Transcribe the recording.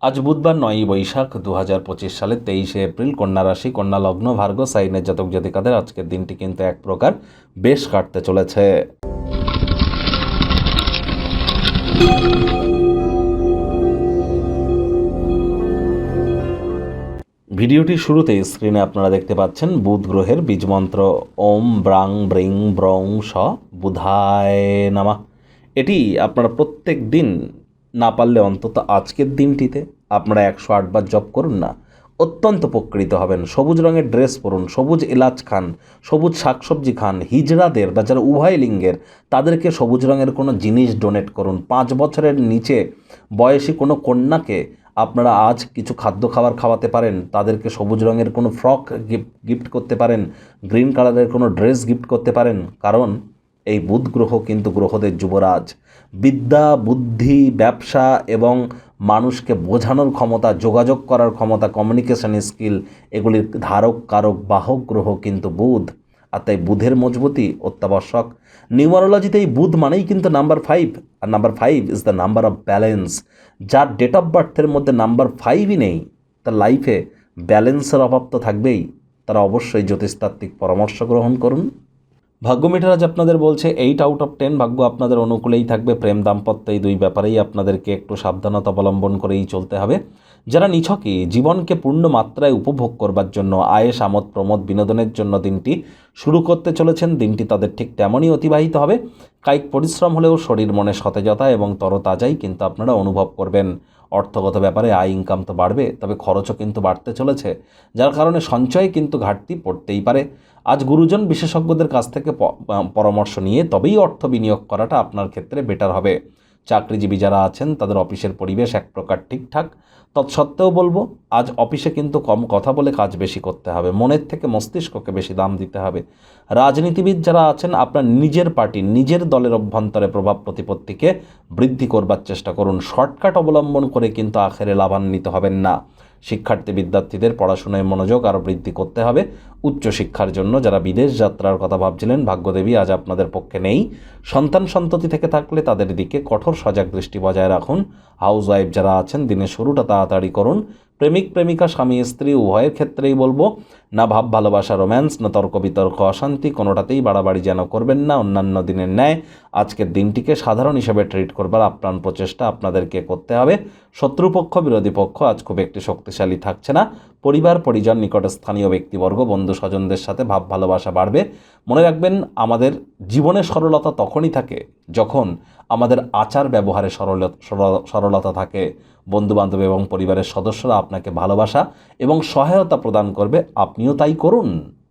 আজ বুধবার 9ই বৈশাখ 2025 সালের 23শে এপ্রিল, কন্যা রাশি, কন্যা লগ্ন, ভার্গ সাইনের জাতক জাতিকাদের আজকের দিনটি কিন্তু এক প্রকার বেশ কাটতে চলেছে। ভিডিওটির শুরুতেই স্ক্রিনে আপনারা দেখতে পাচ্ছেন বুধ গ্রহের বীজমন্ত্র ওম ব্রাং ব্রিং ব্রং স বুধায় নামা। এটি আপনারা প্রত্যেক দিন, না পারলে অন্তত আজকের দিনটিতে আপনারা 108 বার জপ করুন না, অত্যন্ত উপকৃত হবেন। সবুজ রঙের ড্রেস পরুন, সবুজ এলাচ খান, সবুজ শাকসবজি খান। হিজড়াদের বা যারা উভয় লিঙ্গের, তাদেরকে সবুজ রঙের কোনো জিনিস ডোনেট করুন। 5 বছরের নিচে বয়সী কোনো কন্যাকে আপনারা আজ কিছু খাদ্য খাওয়াতে পারেন। তাদেরকে সবুজ রঙের কোনো ফ্রক গিফট করতে পারেন, গ্রিন কালারের কোনো ড্রেস গিফট করতে পারেন। কারণ এই বুধ গ্রহ কিন্তু গ্রহদের যুবরাজ। বিদ্যা, বুদ্ধি, ব্যবসা এবং মানুষকে বোঝানোর ক্ষমতা, যোগাযোগ করার ক্ষমতা, কমিউনিকেশন স্কিল, এগুলির ধারক, কারক, বাহক গ্রহ কিন্তু বুধ। আর তাই বুধের মজবুতি অত্যাবশ্যক। নিউমারোলজিতে এই বুধ মানেই কিন্তু নাম্বার 5, আর number 5 is the number of balance. যার ডেট অফ বার্থের মধ্যে নাম্বার 5ই নেই, তার লাইফে ব্যালেন্সের অভাব তো থাকবেই। তারা অবশ্যই জ্যোতিষতাত্ত্বিক পরামর্শ গ্রহণ করুন। ভাগ্য মিটার আজ আপনাদের বলছে 8 আউট অফ 10। ভাগ্য আপনাদের অনুকূলেই থাকবে। প্রেম, দাম্পত্য, এই দুই ব্যাপারেই আপনাদেরকে একটু সাবধানতা অবলম্বন করেই চলতে হবে। যারা নিছকে জীবনকে পূর্ণ মাত্রায় উপভোগ করবার জন্য, আয়েশ, আমোদ, প্রমোদ, বিনোদনের জন্য দিনটি শুরু করতে চলেছেন, দিনটি তাদের ঠিক তেমনই অতিবাহিত হবে। কায়িক পরিশ্রম হলেও শরীর মনে সতেজতা এবং তরতাজাই কিন্তু আপনারা অনুভব করবেন। অর্থগত ব্যাপারে আয় ইনকাম তো বাড়বে, তবে খরচও কিন্তু বাড়তে চলেছে, যার কারণে সঞ্চয়ে কিন্তু ঘাটতি পড়তেই পারে। আজ গুরুজন বিশেষজ্ঞদের কাছ থেকে পরামর্শ নিয়ে তবেই অর্থ বিনিয়োগ করাটা আপনার ক্ষেত্রে বেটার হবে। চাকরিজীবী যারা আছেন তাদের অফিসের পরিবেশ এক প্রকার ঠিকঠাক। তৎসত্ত্বেও বলবো, আজ অফিসে কিন্তু কম কথা বলে কাজ বেশি করতে হবে। মনের থেকে মস্তিষ্ককে বেশি দাম দিতে হবে। রাজনীতিবিদ যারা আছেন, আপনার নিজের পার্টি, নিজের দলের অভ্যন্তরে প্রভাব প্রতিপত্তিকে বৃদ্ধি করবার চেষ্টা করুন। শর্টকাট অবলম্বন করে কিন্তু আখেরে লাভান্বিত হবেন না। শিক্ষার্থী বিদ্যার্থীদের পড়াশোনায় মনোযোগ আরও বৃদ্ধি করতে হবে। উচ্চশিক্ষার জন্য যারা বিদেশ যাত্রার কথা ভাবছিলেন, ভাগ্যদেবী আজ আপনাদের পক্ষে নেই। সন্তান সন্ততি থেকে থাকলে তাদের দিকে কঠোর সজাগ দৃষ্টি বজায় রাখুন। হাউস ওয়াইফ যারা আছেন, দিনের শুরুটা তাড়াতাড়ি করুন। প্রেমিক প্রেমিকা, স্বামী স্ত্রী উভয়ের ক্ষেত্রেই বলবো, না ভাব ভালোবাসা, রোম্যান্স, না তর্ক বিতর্ক, অশান্তি, কোনোটাতেই বাড়াবাড়ি যেন করবেন না। অন্যান্য দিনের ন্যায় আজকের দিনটিকে সাধারণ হিসেবে ট্রিট করবার আপ্রাণ প্রচেষ্টা আপনাদেরকে করতে হবে। শত্রুপক্ষ, বিরোধী পক্ষ আজ খুব একটি শক্তিশালী থাকছে না। পরিবার, পরিজন, নিকটে স্থানীয় ব্যক্তিবর্গ, বন্ধু স্বজনদের সাথে ভাব ভালোবাসা বাড়বে। মনে রাখবেন, আমাদের জীবনে সরলতা তখনই থাকে যখন আমাদের আচার ব্যবহারে সরলতা থাকে। বন্ধুবান্ধব এবং পরিবারের সদস্যরা আপনাকে ভালোবাসা এবং সহায়তা প্রদান করবে, আপনিও তাই করুন।